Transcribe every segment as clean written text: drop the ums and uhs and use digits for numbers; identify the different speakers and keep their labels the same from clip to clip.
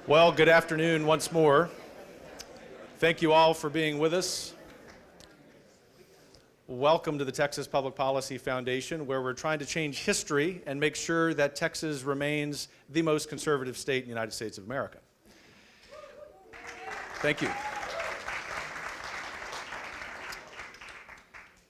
Speaker 1: Well, good afternoon once more. Thank you all for being with us. Welcome to the Texas Public Policy Foundation, where we're trying to change history and make sure that Texas remains the most conservative state in the United States of America. Thank you.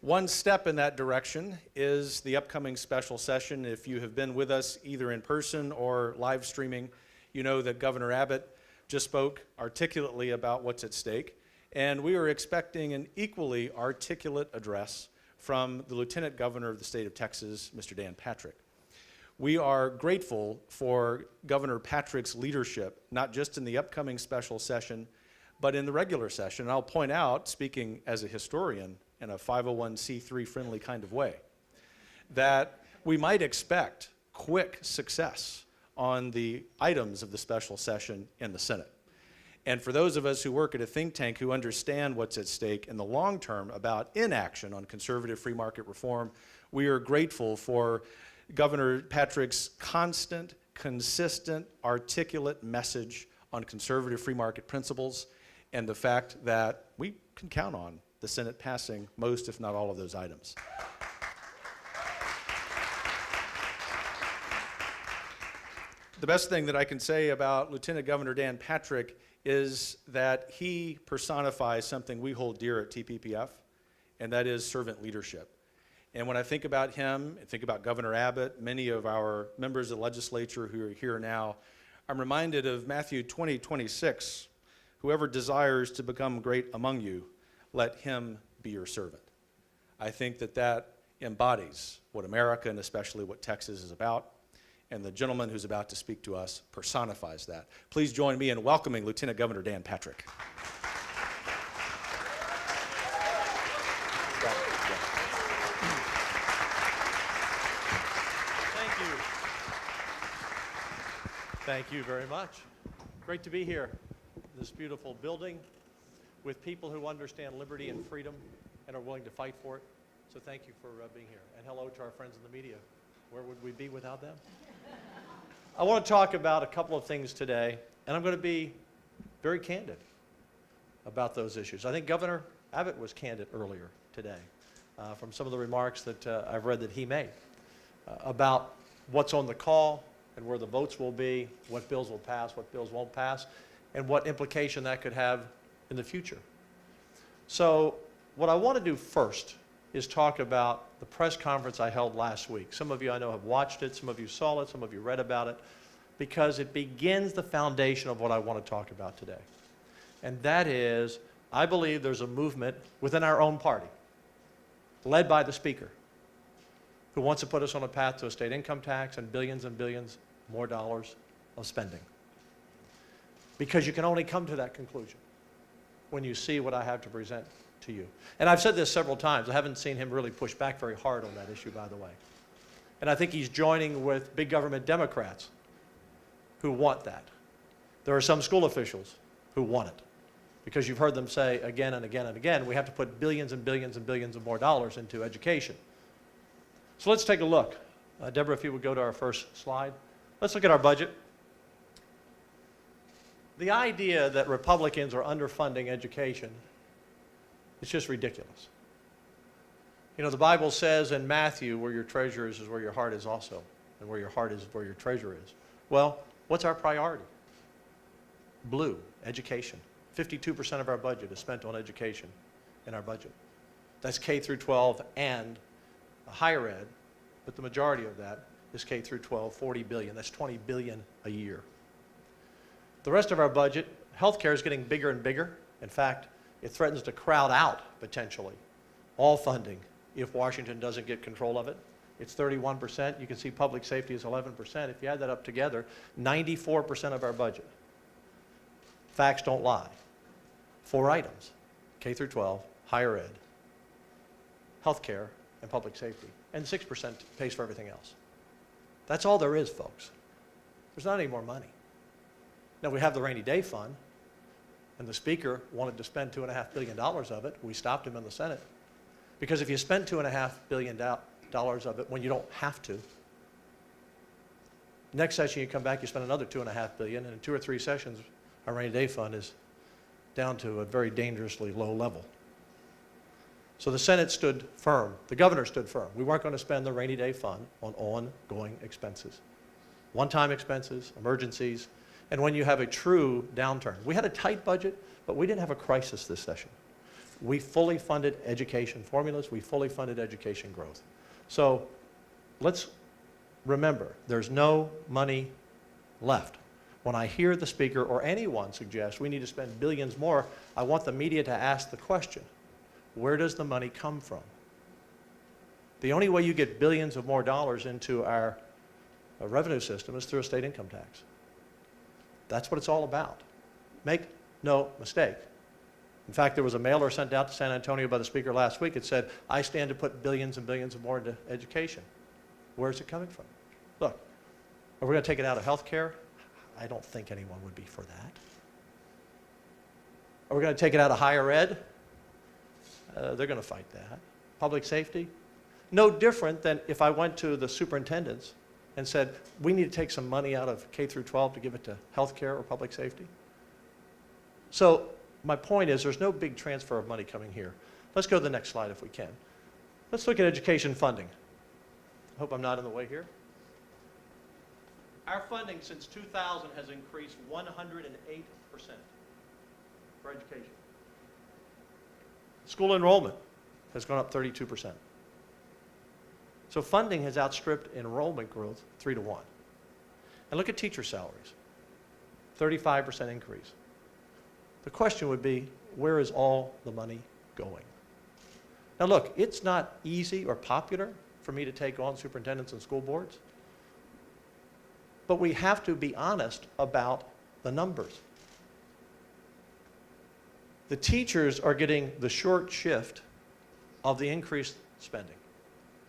Speaker 1: One step in that direction is the upcoming special session. If you have been with us either in person or live streaming, you know that Governor Abbott just spoke articulately about what's at stake, and we are expecting an equally articulate address from the Lieutenant Governor of the state of Texas, Mr. Dan Patrick. We are grateful for Governor Patrick's leadership, not just in the upcoming special session, but in the regular session. And I'll point out, speaking as a historian in a 501c3 friendly kind of way, that we might expect quick success on the items of the special session in the Senate. And for those of us who work at a think tank who understand what's at stake in the long term about inaction on conservative free market reform, we are grateful for Governor Patrick's constant, consistent, articulate message on conservative free market principles and the fact that we can count on the Senate passing most, if not all, of those items. The best thing that I can say about Lieutenant Governor Dan Patrick is that he personifies something we hold dear at TPPF, and that is servant leadership. And when I think about him, and think about Governor Abbott, many of our members of the legislature who are here now, I'm reminded of Matthew 20:26. Whoever desires to become great among you, let him be your servant. I think that that embodies what America and especially what Texas is about. And the gentleman who's about to speak to us personifies that. Please join me in welcoming Lieutenant Governor Dan Patrick.
Speaker 2: Thank you. Thank you very much. Great to be here in this beautiful building with people who understand liberty and freedom and are willing to fight for it. So thank you for being here. And hello to our friends in the media. Where would we be without them? I want to talk about a couple of things today, and I'm going to be very candid about those issues. I think Governor Abbott was candid earlier today from some of the remarks that I've read that he made about what's on the call and where the votes will be, what bills will pass, what bills won't pass, and what implication that could have in the future. So what I want to do first is talk about the press conference I held last week. Some of you I know have watched it, some of you saw it, some of you read about it, because it begins the foundation of what I want to talk about today. And that is, I believe there's a movement within our own party, led by the Speaker, who wants to put us on a path to a state income tax and billions more dollars of spending. Because you can only come to that conclusion when you see what I have to present to you. And I've said this several times. I haven't seen him really push back very hard on that issue, by the way. And I think he's joining with big government Democrats who want that. There are some school officials who want it, because you've heard them say again and again and again, we have to put billions and billions and billions of more dollars into education. So let's take a look. Deborah, if you would go to our first slide. Let's look at our budget. The idea that Republicans are underfunding education, it's just ridiculous. You know, the Bible says in Matthew, where your treasure is where your heart is also, and where your heart is where your treasure is. Well, what's our priority? Blue, education. 52% of our budget is spent on education in our budget. That's K through 12 and higher ed, but the majority of that is K through 12, 40 billion. That's 20 billion a year. The rest of our budget, healthcare is getting bigger and bigger. In fact, it threatens to crowd out, potentially, all funding if Washington doesn't get control of it. It's 31%. You can see public safety is 11%. If you add that up together, 94% of our budget. Facts don't lie. 4 items: K through 12, higher ed, healthcare, and public safety. And 6% pays for everything else. That's all there is, folks. There's not any more money. Now, we have the rainy day fund, and the Speaker wanted to spend $2.5 billion of it. We stopped him in the Senate. Because if you spend $2.5 billion of it when you don't have to, Next session, you come back, you spend another $2.5 billion, and in 2 or 3 sessions, our rainy day fund is down to a very dangerously low level. So the Senate stood firm. The governor stood firm. We weren't going to spend the rainy day fund on ongoing expenses, one-time expenses, emergencies, and when you have a true downturn. We had a tight budget, but we didn't have a crisis this session. We fully funded education formulas. We fully funded education growth. So let's remember, there's no money left. When I hear the speaker or anyone suggest we need to spend billions more, I want the media to ask the question, where does the money come from? The only way you get billions of more dollars into our revenue system is through a state income tax. That's what it's all about. Make no mistake. In fact, there was a mailer sent out to San Antonio by the speaker last week. It said, I stand to put billions and billions of more into education. Where's it coming from? Look, are we going to take it out of health care? I don't think anyone would be for that. Are we going to take it out of higher ed? They're going to fight that. Public safety? No different than if I went to the superintendents and said, we need to take some money out of K through 12 to give it to health care or public safety. So my point is there's no big transfer of money coming here. Let's go to the next slide if we can. Let's look at education funding. I hope I'm not in the way here. Our funding since 2000 has increased 108% for education. School enrollment has gone up 32%. So funding has outstripped enrollment growth 3 to 1. And look at teacher salaries, 35% increase. The question would be, where is all the money going? Now look, it's not easy or popular for me to take on superintendents and school boards, but we have to be honest about the numbers. The teachers are getting the short shift of the increased spending.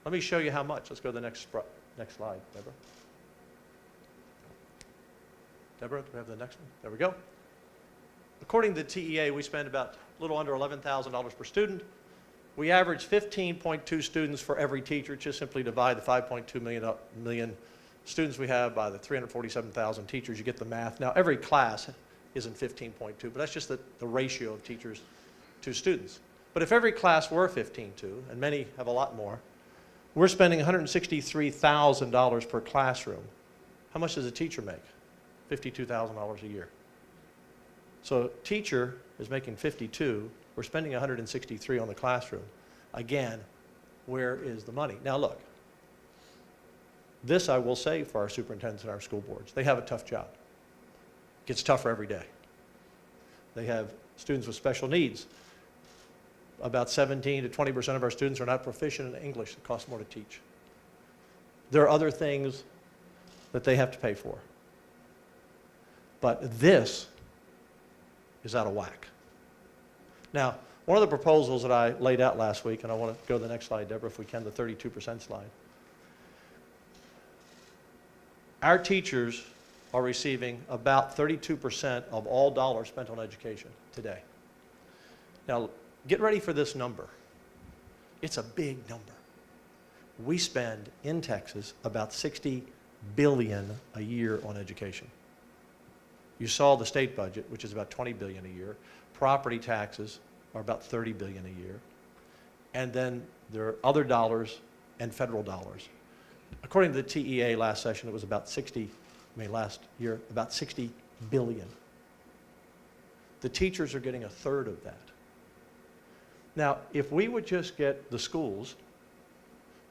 Speaker 2: Let me show you how much. Let's go to the next slide, Deborah. Deborah, do we have the next one? There we go. According to the TEA, we spend about a little under $11,000 per student. We average 15.2 students for every teacher. Just simply divide the 5.2 million students we have by the 347,000 teachers. You get the math. Now, every class isn't 15.2, but that's just the ratio of teachers to students. But if every class were 15.2, and many have a lot more, we're spending $163,000 per classroom. How much does a teacher make? $52,000 a year. So a teacher is making 52. We're spending 163 on the classroom. Again, where is the money? Now look, this I will say for our superintendents and our school boards. They have a tough job. It gets tougher every day. They have students with special needs. About 17 to 20% of our students are not proficient in English. It costs more to teach. There are other things that they have to pay for. But this is out of whack. Now, one of the proposals that I laid out last week, and I want to go to the next slide, Deborah, if we can, the 32% slide. Our teachers are receiving about 32% of all dollars spent on education today. Now, get ready for this number. It's a big number. We spend in Texas about $60 billion a year on education. You saw the state budget, which is about $20 billion a year. Property taxes are about $30 billion a year. And then there are other dollars and federal dollars. According to the TEA last session, it was about last year, about $60 billion. The teachers are getting a third of that. Now, if we would just get the schools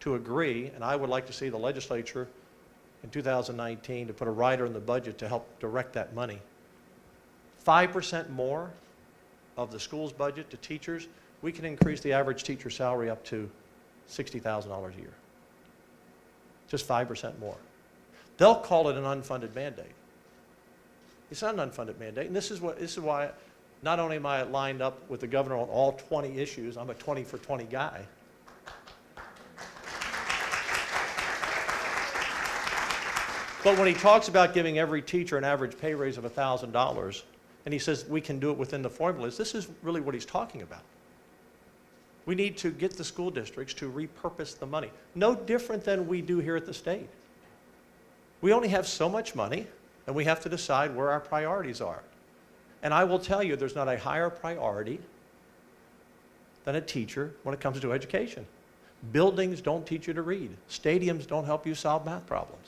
Speaker 2: to agree, and I would like to see the legislature in 2019 to put a rider in the budget to help direct that money, 5% more of the school's budget to teachers, we can increase the average teacher salary up to $60,000 a year. Just 5% more. They'll call it an unfunded mandate. It's not an unfunded mandate, and this is why not only am I lined up with the governor on all 20 issues, I'm a 20 for 20 guy. But when he talks about giving every teacher an average pay raise of $1,000, and he says we can do it within the formulas, this is really what he's talking about. We need to get the school districts to repurpose the money. No different than we do here at the state. We only have so much money, and we have to decide where our priorities are. And I will tell you, there's not a higher priority than a teacher when it comes to education. Buildings don't teach you to read. Stadiums don't help you solve math problems.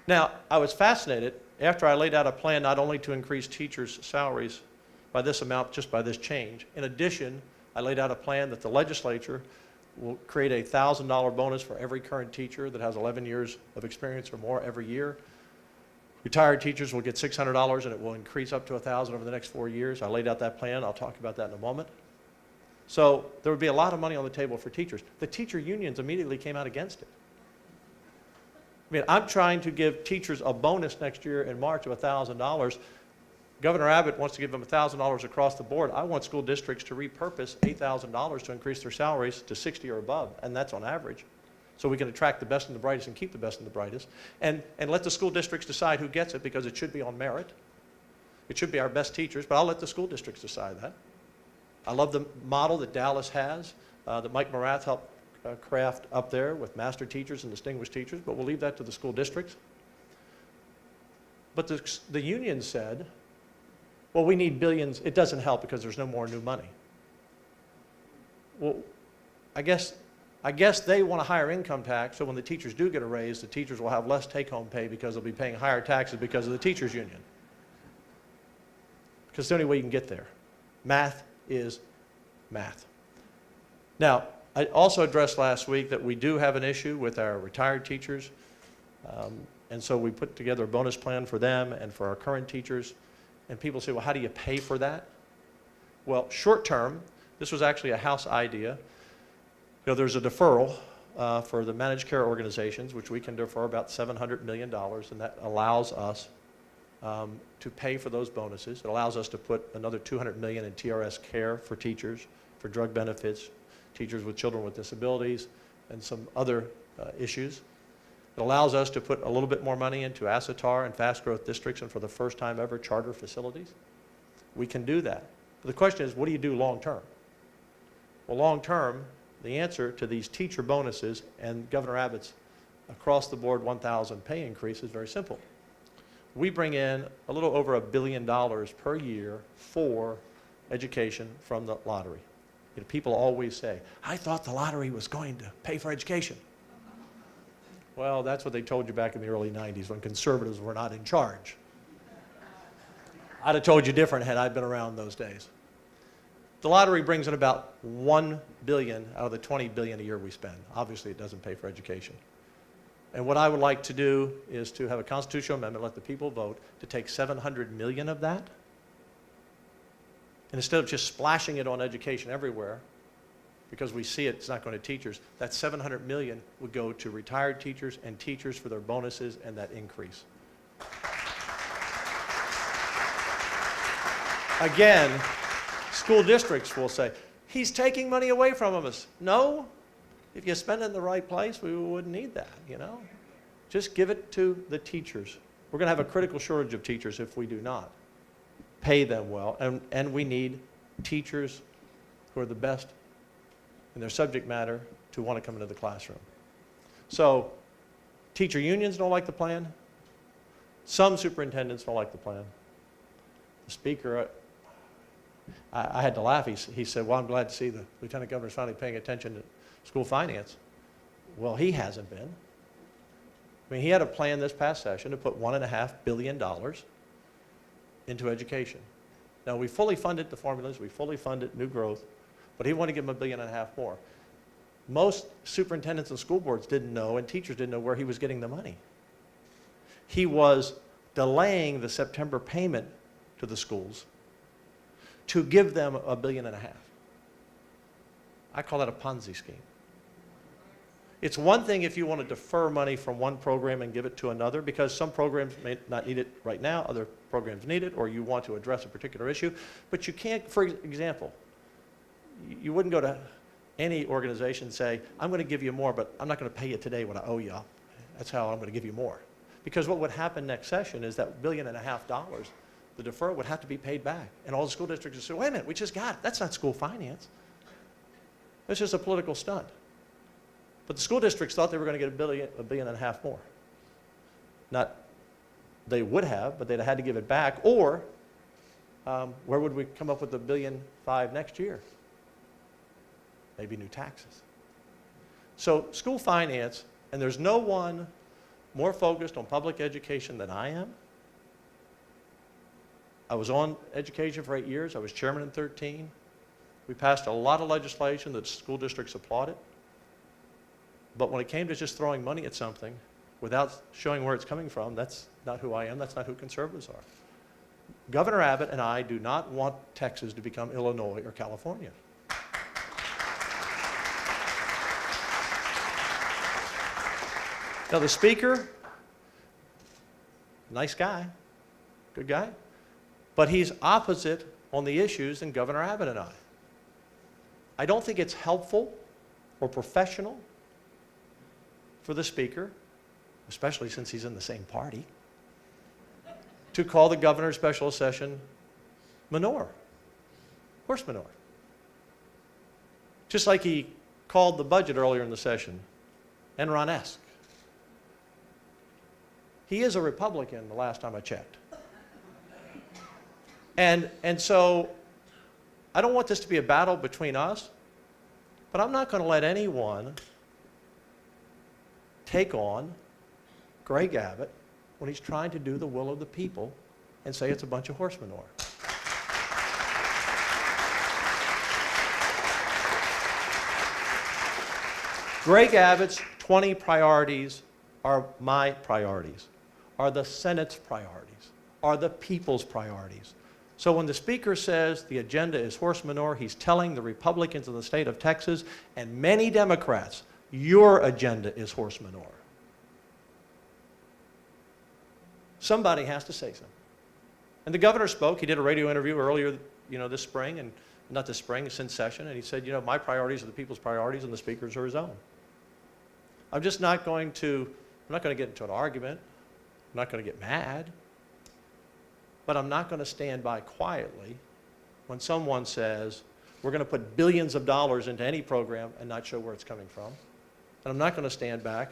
Speaker 2: Now, I was fascinated after I laid out a plan not only to increase teachers' salaries by this amount, just by this change. In addition, I laid out a plan that the legislature will create a $1,000 bonus for every current teacher that has 11 years of experience or more every year. Retired teachers will get $600 and it will increase up to $1,000 over the next 4 years. I laid out that plan. I'll talk about that in a moment. So there would be a lot of money on the table for teachers. The teacher unions immediately came out against it. I mean, I'm trying to give teachers a bonus next year in March of $1,000. Governor Abbott wants to give them $1,000 across the board. I want school districts to repurpose $8,000 to increase their salaries to 60 or above, and that's on average. So we can attract the best and the brightest and keep the best and the brightest. And let the school districts decide who gets it, because it should be on merit. It should be our best teachers, but I'll let the school districts decide that. I love the model that Dallas has, that Mike Morath helped craft up there with master teachers and distinguished teachers, but we'll leave that to the school districts. But the union said, well, we need billions. It doesn't help because there's no more new money. Well, I guess they want a higher income tax, so when the teachers do get a raise, the teachers will have less take-home pay because they'll be paying higher taxes because of the teachers union. Because it's the only way you can get there. Math is math. Now, I also addressed last week that we do have an issue with our retired teachers, and so we put together a bonus plan for them and for our current teachers. And people say, well, how do you pay for that? Well, short term, this was actually a House idea. You know, there's a deferral for the managed care organizations, which we can defer about $700 million, and that allows us to pay for those bonuses. It allows us to put another $200 million in TRS care for teachers, for drug benefits, teachers with children with disabilities, and some other issues. It allows us to put a little bit more money into ASETAR and fast growth districts, and for the first time ever, charter facilities. We can do that. But the question is, what do you do long term? Well, long term, the answer to these teacher bonuses and Governor Abbott's across the board 1,000 pay increase is very simple. We bring in a little over $1 billion per year for education from the lottery. You know, people always say, I thought the lottery was going to pay for education. Well, that's what they told you back in the early 90s when conservatives were not in charge. I'd have told you different had I been around those days. The lottery brings in about $1 billion out of the $20 billion a year we spend. Obviously, it doesn't pay for education. And what I would like to do is to have a constitutional amendment, let the people vote, to take $700 million of that, and instead of just splashing it on education everywhere, because we see it's not going to teachers, that $700 million would go to retired teachers and teachers for their bonuses and that increase. Again, school districts will say, he's taking money away from us. No, if you spend it in the right place, we wouldn't need that, you know. Just give it to the teachers. We're going to have a critical shortage of teachers if we do not pay them well, and we need teachers who are the best in their subject matter to want to come into the classroom. So teacher unions don't like the plan. Some superintendents don't like the plan. The speaker, I had to laugh. He said, well, I'm glad to see the lieutenant governor's finally paying attention to school finance. Well, he hasn't been. I mean, he had a plan this past session to put $1.5 billion into education. Now, we fully funded the formulas, we fully funded new growth, but he wanted to give them $1.5 billion more. Most superintendents and school boards didn't know, and teachers didn't know where he was getting the money. He was delaying the September payment to the schools to give them $1.5 billion. I call that a Ponzi scheme. It's one thing if you want to defer money from one program and give it to another, because some programs may not need it right now, other programs need it, or you want to address a particular issue. But you can't, for example, you wouldn't go to any organization and say, I'm going to give you more, but I'm not going to pay you today what I owe you. That's how I'm going to give you more. Because what would happen next session is that $1.5 billion, the deferral would have to be paid back. And all the school districts would say, wait a minute, we just got it. That's not school finance. It's just a political stunt. But the school districts thought they were going to get $1.5 billion more. Not they would have, but they'd have had to give it back. Or where would we come up with $1.5 billion next year? Maybe new taxes. So school finance, and there's no one more focused on public education than I am. I was on education for 8 years. I was chairman in 13. We passed a lot of legislation that school districts applauded. But when it came to just throwing money at something without showing where it's coming from, that's not who I am. That's not who conservatives are. Governor Abbott and I do not want Texas to become Illinois or California. Now, the speaker, nice guy, good guy, but he's opposite on the issues than Governor Abbott and I. I don't think it's helpful or professional for the speaker, especially since he's in the same party, to call the governor's special session manure, horse manure. Just like he called the budget earlier in the session Enron-esque. He is a Republican, the last time I checked. And so I don't want this to be a battle between us, but I'm not going to let anyone take on Greg Abbott when he's trying to do the will of the people and say it's a bunch of horse manure. Greg Abbott's 20 priorities are my priorities, are the Senate's priorities, are the people's priorities. So when the speaker says the agenda is horse manure, he's telling the Republicans in the state of Texas and many Democrats, your agenda is horse manure. Somebody has to say something. And the governor spoke. He did a radio interview earlier, this spring, and not this spring, since session, and he said, my priorities are the people's priorities and the speaker's are his own. I'm not going to get into an argument. I'm not going to get mad. But I'm not going to stand by quietly when someone says, we're going to put billions of dollars into any program and not show where it's coming from. And I'm not going to stand back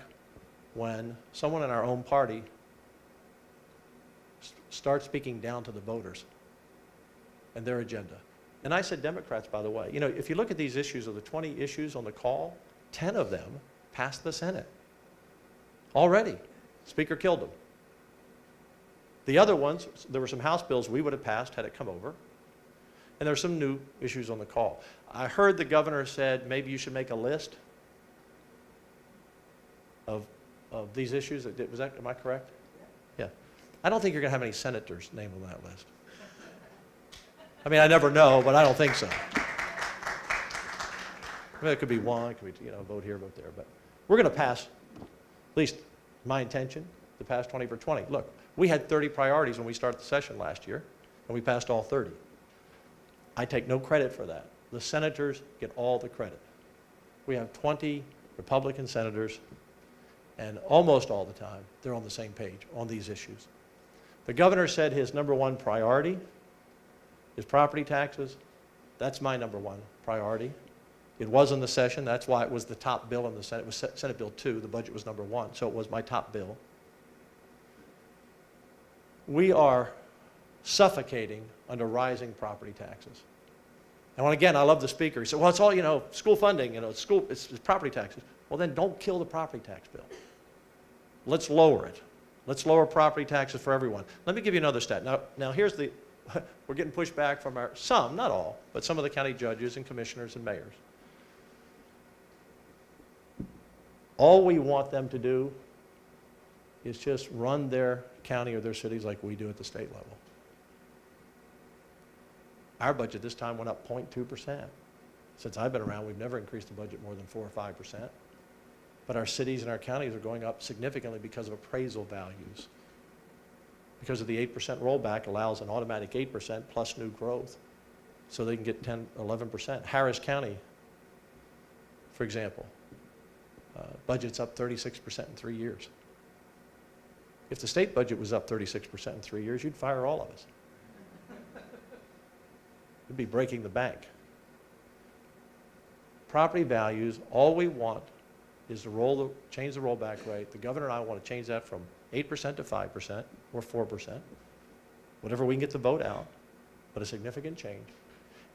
Speaker 2: when someone in our own party starts speaking down to the voters and their agenda. And I said Democrats, by the way. If you look at these issues, of the 20 issues on the call, 10 of them passed the Senate already. Speaker killed them. The other ones, there were some House bills we would have passed had it come over. And there are some new issues on the call. I heard the governor said maybe you should make a list of these issues. Am I correct? Yeah. I don't think you're going to have any senators named on that list. I mean, I never know, but I don't think so. I mean, it could be one, it could be, vote here, vote there. But we're going to pass, at least my intention, to pass 20 for 20. Look, we had 30 priorities when we started the session last year, and we passed all 30. I take no credit for that. The senators get all the credit. We have 20 Republican senators, and almost all the time, they're on the same page on these issues. The governor said his #1 priority is property taxes. That's my #1 priority. It was in the session. That's why it was the top bill in the Senate. It was Senate Bill 2. The budget was #1, so it was my top bill. We are suffocating under rising property taxes. And again, I love the speaker. He said, well, it's all, school funding, it's property taxes. Well, then don't kill the property tax bill. Let's lower it. Let's lower property taxes for everyone. Let me give you another stat. Now here's we're getting pushback from some, not all, but some of the county judges and commissioners and mayors. All we want them to do is just run their county or their cities like we do at the state level. Our budget this time went up 0.2%. Since I've been around, we've never increased the budget more than 4 or 5%. But our cities and our counties are going up significantly because of appraisal values. Because of the 8% rollback allows an automatic 8% plus new growth. So they can get 10, 11%. Harris County, for example, budget's up 36% in 3 years. If the state budget was up 36% in 3 years, you'd fire all of us. It'd be breaking the bank. property values, all we want is to change the rollback rate. The governor and I want to change that from 8% to 5% or 4%, whatever we can get the vote out, but a significant change,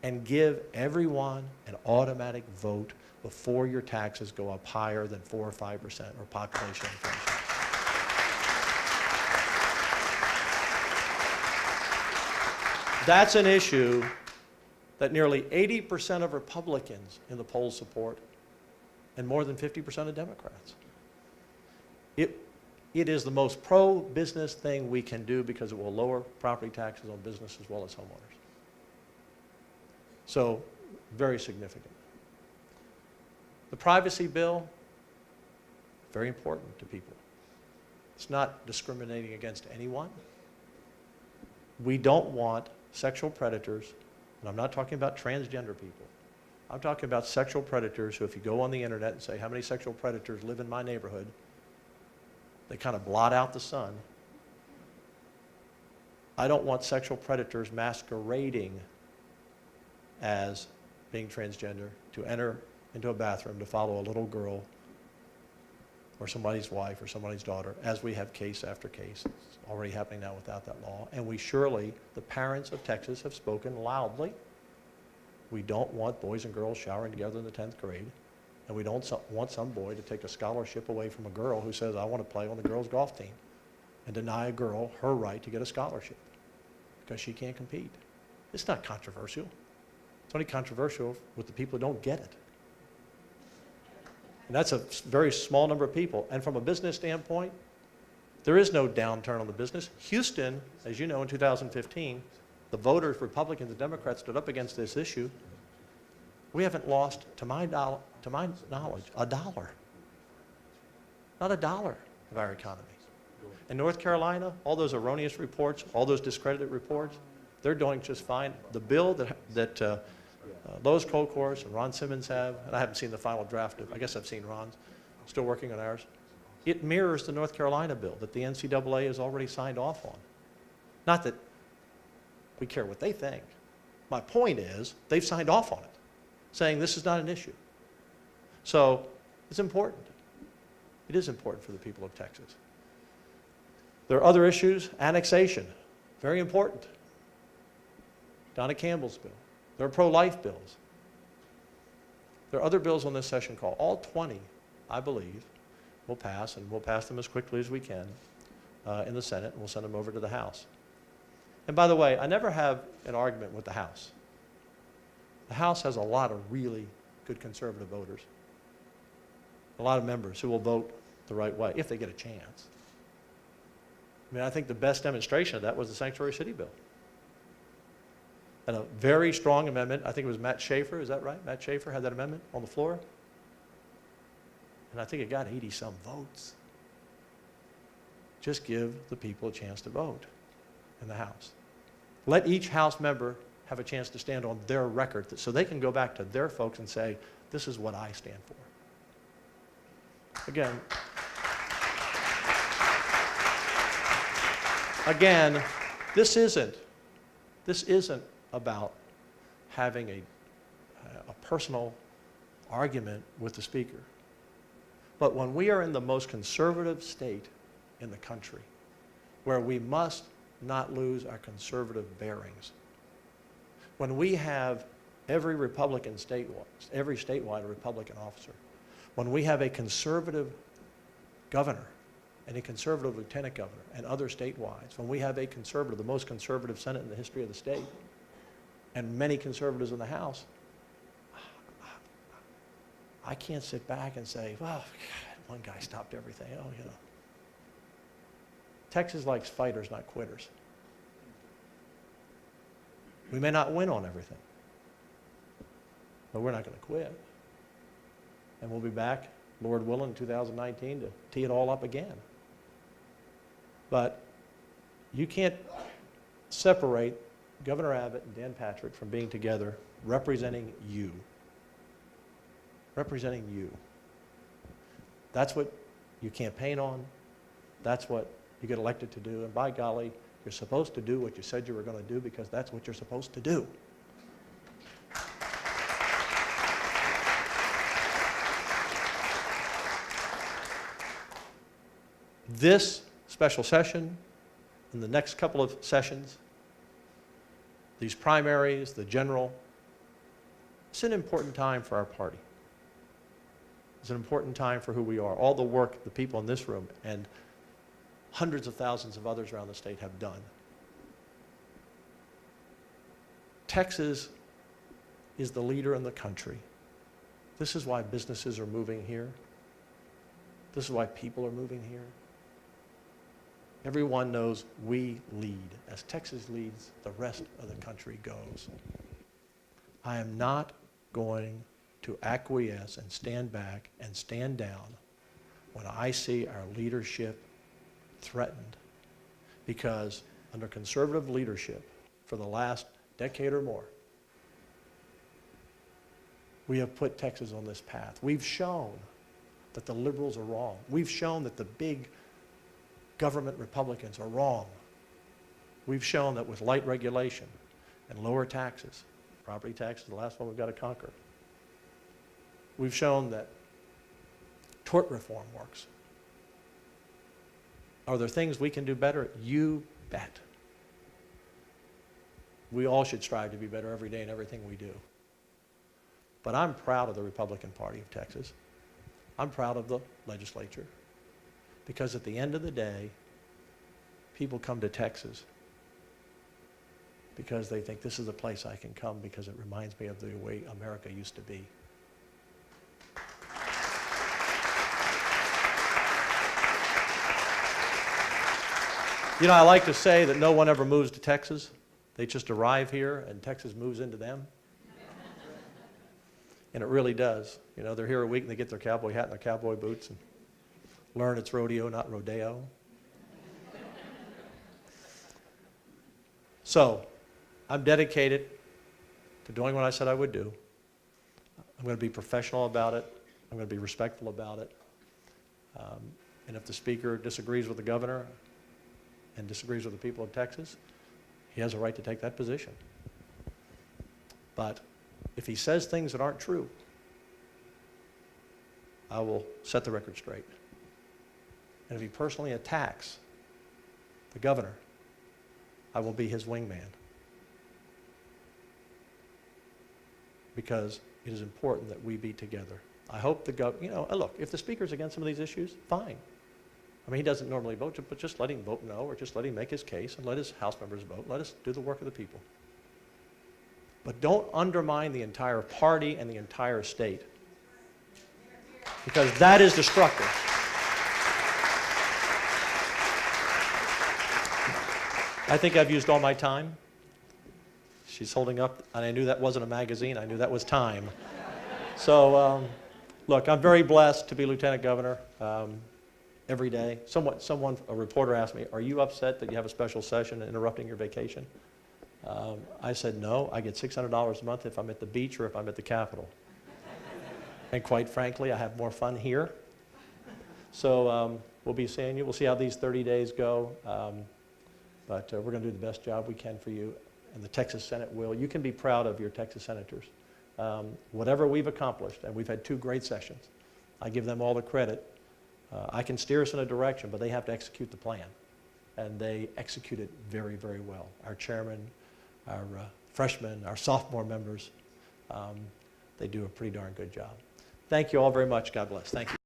Speaker 2: and give everyone an automatic vote before your taxes go up higher than 4 or 5% or population inflation. That's an issue that nearly 80% of Republicans in the polls support and more than 50% of Democrats. It is the most pro-business thing we can do because it will lower property taxes on business as well as homeowners. So, very significant. The privacy bill, very important to people. It's not discriminating against anyone. We don't want sexual predators, and I'm not talking about transgender people. I'm talking about sexual predators who, if you go on the internet and say, how many sexual predators live in my neighborhood, they kind of blot out the sun. I don't want sexual predators masquerading as being transgender to enter into a bathroom to follow a little girl or somebody's wife or somebody's daughter, as we have case after case. It's already happening now without that law. And we surely, the parents of Texas have spoken loudly. We don't want boys and girls showering together in the 10th grade. And we don't want some boy to take a scholarship away from a girl who says, I want to play on the girls' golf team, and deny a girl her right to get a scholarship because she can't compete. It's not controversial. It's only controversial with the people who don't get it. And that's a very small number of people. And from a business standpoint, there is no downturn on the business. Houston, as you know, in 2015, the voters, Republicans and Democrats, stood up against this issue. We haven't lost, to my knowledge, a dollar. Not a dollar of our economy. In North Carolina, all those erroneous reports, all those discredited reports, they're doing just fine. The bill that Lois Colcourse and Ron Simmons have, and I haven't seen the final draft of, I guess I've seen Ron's, still working on ours. It mirrors the North Carolina bill that the NCAA has already signed off on. Not that we care what they think. My point is, they've signed off on it, saying this is not an issue. So it's important. It is important for the people of Texas. There are other issues. Annexation, very important. Donna Campbell's bill. There are pro-life bills. There are other bills on this session call. All 20, I believe, will pass, and we'll pass them as quickly as we can in the Senate, and we'll send them over to the House. And by the way, I never have an argument with the House. The House has a lot of really good conservative voters, a lot of members who will vote the right way if they get a chance. I mean, I think the best demonstration of that was the Sanctuary City bill. And a very strong amendment. I think it was Matt Schaefer, is that right? Matt Schaefer had that amendment on the floor. And I think it got 80-some votes. Just give the people a chance to vote in the House. Let each House member have a chance to stand on their record so they can go back to their folks and say, this is what I stand for. Again, this isn't about having a personal argument with the speaker. But when we are in the most conservative state in the country, where we must not lose our conservative bearings, when we have every Republican statewide a Republican officer, when we have a conservative governor and a conservative lieutenant governor and other statewides, when we have a conservative, the most conservative Senate in the history of the state, and many conservatives in the House, I can't sit back and say, well, God, one guy stopped everything. Oh, you know. Texas likes fighters, not quitters. We may not win on everything, but we're not going to quit. And we'll be back, Lord willing, in 2019 to tee it all up again. But you can't separate Governor Abbott and Dan Patrick from being together representing you. Representing you. That's what you campaign on. That's what you get elected to do. And by golly, you're supposed to do what you said you were going to do because that's what you're supposed to do. this special session and the next couple of sessions, these primaries, the general, it's an important time for our party. It's an important time for who we are. All the work the people in this room and hundreds of thousands of others around the state have done. Texas is the leader in the country. This is why businesses are moving here. This is why people are moving here. Everyone knows we lead. As Texas leads, the rest of the country goes. I am not going to acquiesce and stand back and stand down when I see our leadership threatened, because under conservative leadership for the last decade or more, we have put Texas on this path. We've shown that the liberals are wrong. We've shown that the big government Republicans are wrong. We've shown that with light regulation and lower taxes, property taxes, the last one we've got to conquer. We've shown that tort reform works. Are there things we can do better? You bet. We all should strive to be better every day in everything we do. But I'm proud of the Republican Party of Texas. I'm proud of the legislature. Because at the end of the day, people come to Texas because they think this is a place I can come because it reminds me of the way America used to be. You know, I like to say that no one ever moves to Texas. They just arrive here and Texas moves into them. And it really does. You know, they're here a week and they get their cowboy hat and their cowboy boots and learn it's rodeo, not rodeo. So, I'm dedicated to doing what I said I would do. I'm going to be professional about it. I'm going to be respectful about it. And if the speaker disagrees with the governor and disagrees with the people of Texas, he has a right to take that position. But if he says things that aren't true, I will set the record straight. And if he personally attacks the governor, I will be his wingman. Because it is important that we be together. I hope look, if the speaker's against some of these issues, fine. I mean, he doesn't normally vote, but just let him vote no, or just let him make his case and let his House members vote. Let us do the work of the people. But don't undermine the entire party and the entire state, because that is destructive. I think I've used all my time. She's holding up, and I knew that wasn't a magazine. I knew that was time. So, look, I'm very blessed to be Lieutenant Governor every day. A reporter asked me, are you upset that you have a special session interrupting your vacation? I said, no, I get $600 a month if I'm at the beach or if I'm at the Capitol. And quite frankly, I have more fun here. So we'll be seeing you. We'll see how these 30 days go. But we're going to do the best job we can for you. And the Texas Senate will. You can be proud of your Texas senators. Whatever we've accomplished, and we've had 2 great sessions, I give them all the credit. I can steer us in a direction, but they have to execute the plan. And they execute it very, very well. Our chairman, our freshmen, our sophomore members, they do a pretty darn good job. Thank you all very much. God bless. Thank you.